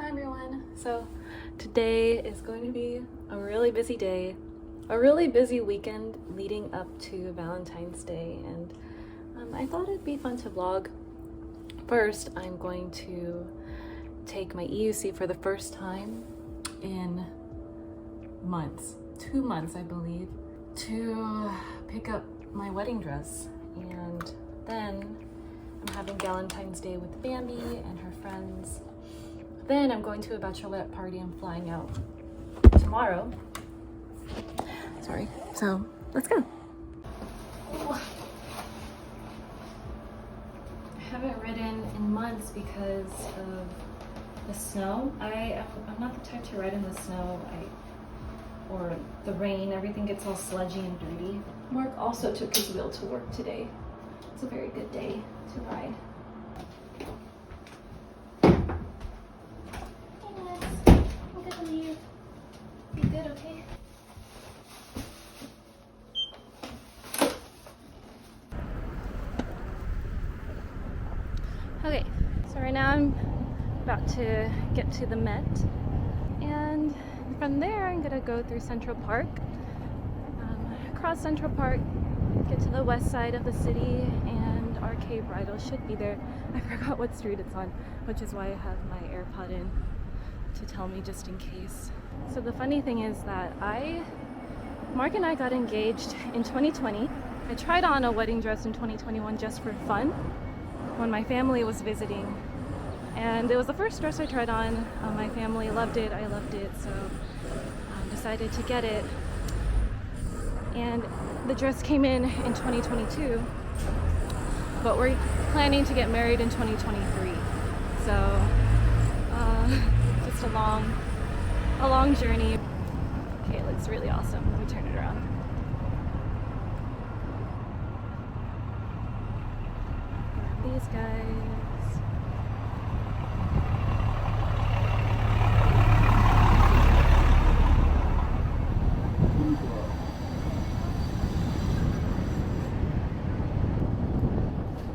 Hi everyone. So today is going to be a really busy day, a really busy weekend leading up to Valentine's Day, and I thought it'd be fun to vlog. First, I'm going to take my EUC for the first time in months, 2 months I believe, to pick up my wedding dress, and then I'm having Valentine's Day with Bambi and her friends. Then I'm going to a bachelorette party. I'm flying out tomorrow. Sorry. So let's go. I haven't ridden in months because of the snow. I'm not the type to ride in the snow or the rain. Everything gets all sludgy and dirty. Mark also took his wheel to work today. It's a very good day to ride. Okay, so right now I'm about to get to the Met, and from there I'm gonna go through Central Park, cross Central Park, get to the west side of the city, and RK Bridal should be there. I forgot what street it's on, which is why I have my AirPod in to tell me just in case. So the funny thing is that Mark and I got engaged in 2020. I tried on a wedding dress in 2021 just for fun when my family was visiting, and it was the first dress I tried on. My family loved it, I loved it, so I decided to get it. And the dress came in 2022, but we're planning to get married in 2023. So just a long journey. Okay, it looks really awesome. Let me turn it around. These guys.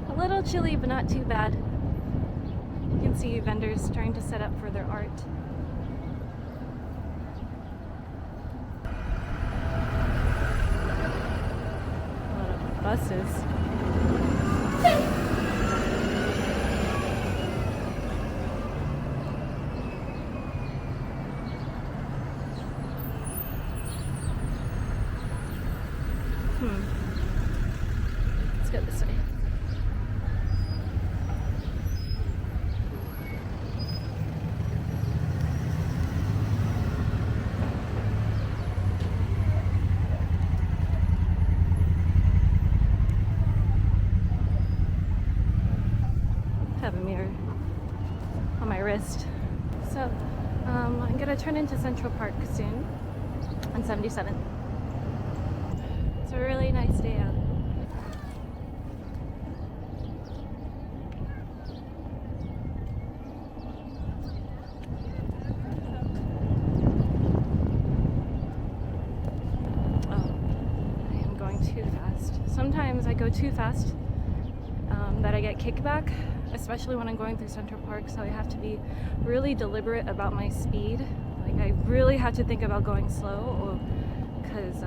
A little chilly, but not too bad. You can see vendors trying to set up for their art. A lot of buses. Let's go this way. Have a mirror on my wrist. So I'm gonna turn into Central Park soon on 77th. It's a really nice day out. Oh, I am going too fast. Sometimes I go too fast that I get kickback, especially when I'm going through Central Park, so I have to be really deliberate about my speed. Like, I really have to think about going slow, because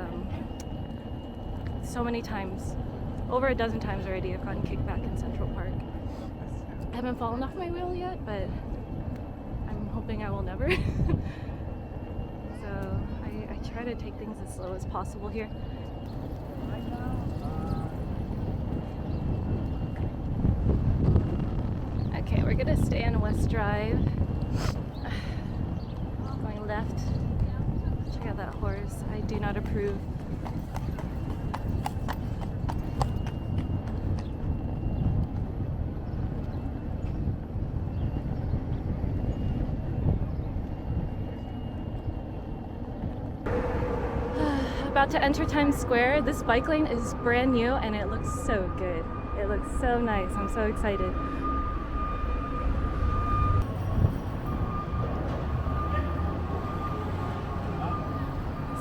so many times, over a dozen times already, I've gotten kickback in Central Park. I haven't fallen off my wheel yet, but I'm hoping I will never. So I try to take things as slow as possible here. Okay, we're gonna stay on West Drive. Going left. Check out that horse. I do not approve. About to enter Times Square. This bike lane is brand new and it looks so good. It looks so nice. I'm so excited.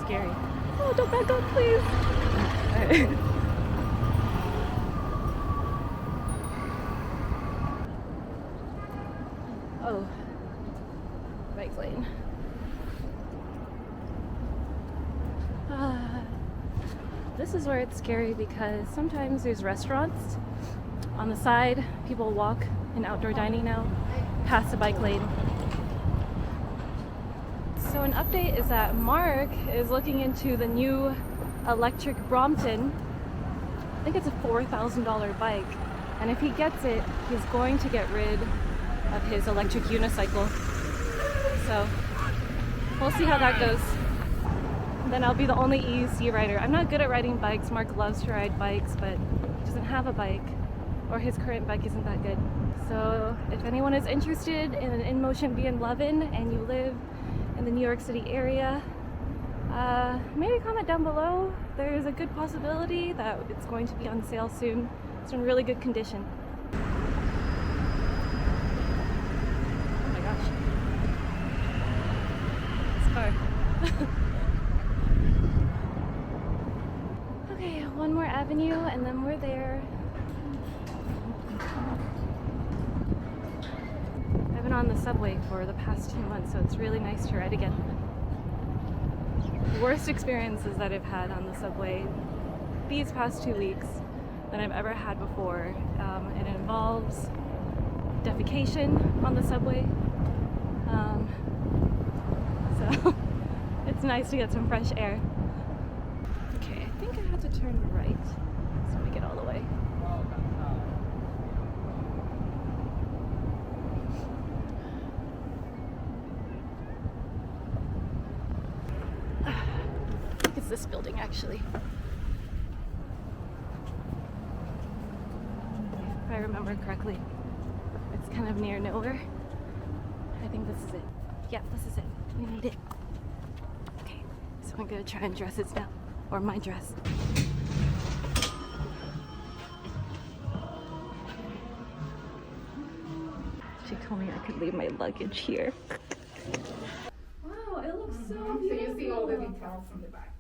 Scary. Oh, don't back up, please. Oh, bike lane. This is where it's scary because sometimes there's restaurants on the side. People walk in outdoor dining now past the bike lane. So an update is that Mark is looking into the new electric Brompton. I think it's a $4,000 bike. And if he gets it, he's going to get rid of his electric unicycle. So we'll see how that goes. Then I'll be the only EUC rider. I'm not good at riding bikes. Mark loves to ride bikes, but he doesn't have a bike, or his current bike isn't that good. So if anyone is interested in an in-motion B&Lovin and you live in the New York City area, maybe comment down below. There's a good possibility that it's going to be on sale soon. It's in really good condition. Oh my gosh. This car. Okay, one more avenue and then we're there. I've been on the subway for the past 2 months, so it's really nice to ride again. Worst experiences that I've had on the subway these past 2 weeks than I've ever had before. It involves defecation on the subway. So it's nice to get some fresh air. Okay, I think I have to turn right so we get all the way. I think it's this building actually. If I remember correctly, it's kind of near nowhere. I think this is it. Yeah, this is it. We need it. Okay, so I'm gonna try and dress it now. Or my dress. She told me I could leave my luggage here. Wow, it looks so beautiful. So you see all the details from the back.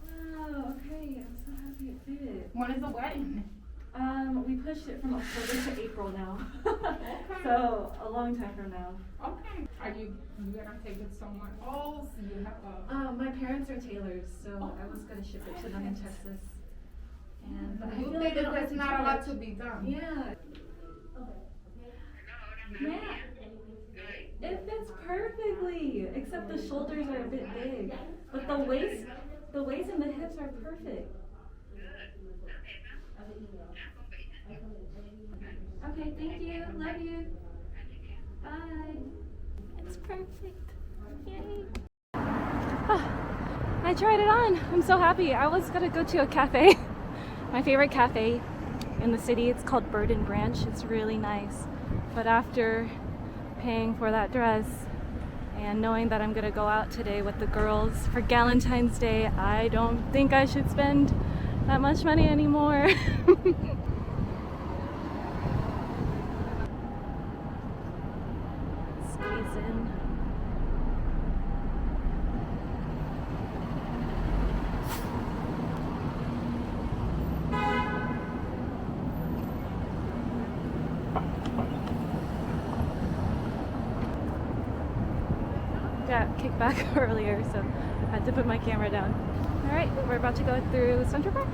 Wow, okay, I'm so happy it fit. When is the wedding? We pushed it from October to April now. Okay. So a long time from now. Okay. Are you gonna take it somewhere else? You have a My parents are tailors, so I was gonna ship it to them in Texas. And I feel good like thing they don't there's have not a lot charge. to be done. Yeah. Matt, it fits perfectly, except the shoulders are a bit big, but the waist and the hips are perfect. Okay, thank you. Love you. Bye. It's perfect. Yay. I tried it on. I'm so happy. I was gonna go to a cafe. My favorite cafe in the city. It's called Bird and Branch. It's really nice. But after paying for that dress and knowing that I'm gonna go out today with the girls for Valentine's Day, I don't think I should spend that much money anymore. Squeeze in. Got kicked back earlier, so I had to put my camera down. All right, we're about to go through Central Park.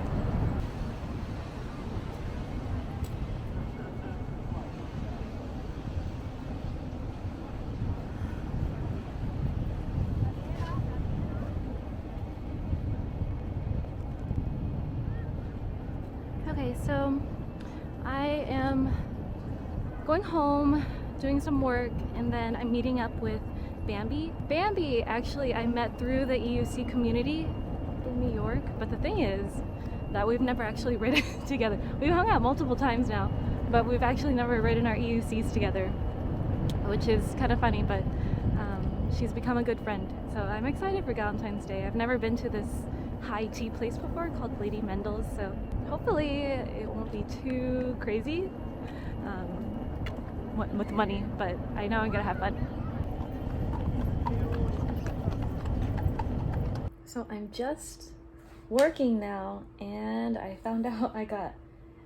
Okay, so I am going home, doing some work, and then I'm meeting up with Bambi. Bambi, actually, I met through the EUC community in New York, but the thing is that we've never actually ridden together. We've hung out multiple times now, but we've actually never ridden our EUCs together, which is kind of funny, but she's become a good friend. So I'm excited for Valentine's Day. I've never been to this high tea place before called Lady Mendel's, so hopefully it won't be too crazy with money, but I know I'm gonna have fun. So I'm just working now, and I found out I got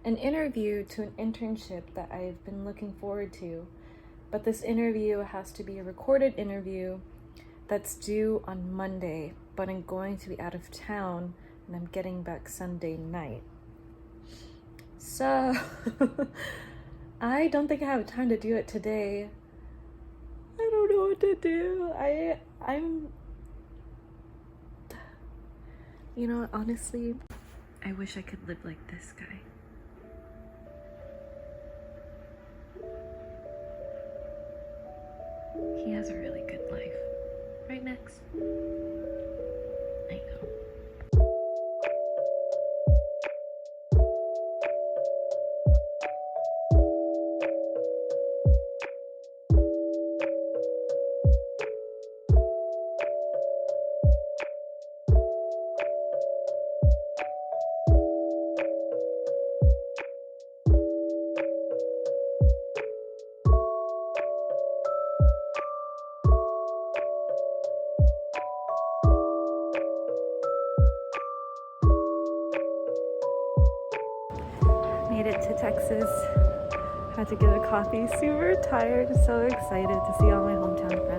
an interview to an internship that I've been looking forward to. But this interview has to be a recorded interview that's due on Monday, but I'm going to be out of town and I'm getting back Sunday night. So I don't think I have time to do it today. I don't know what to do. I'm you know, honestly, I wish I could live like this guy. He has a really good life. Right, Next? I know. Made it to Texas. Had to get a coffee. Super tired, so excited to see all my hometown friends.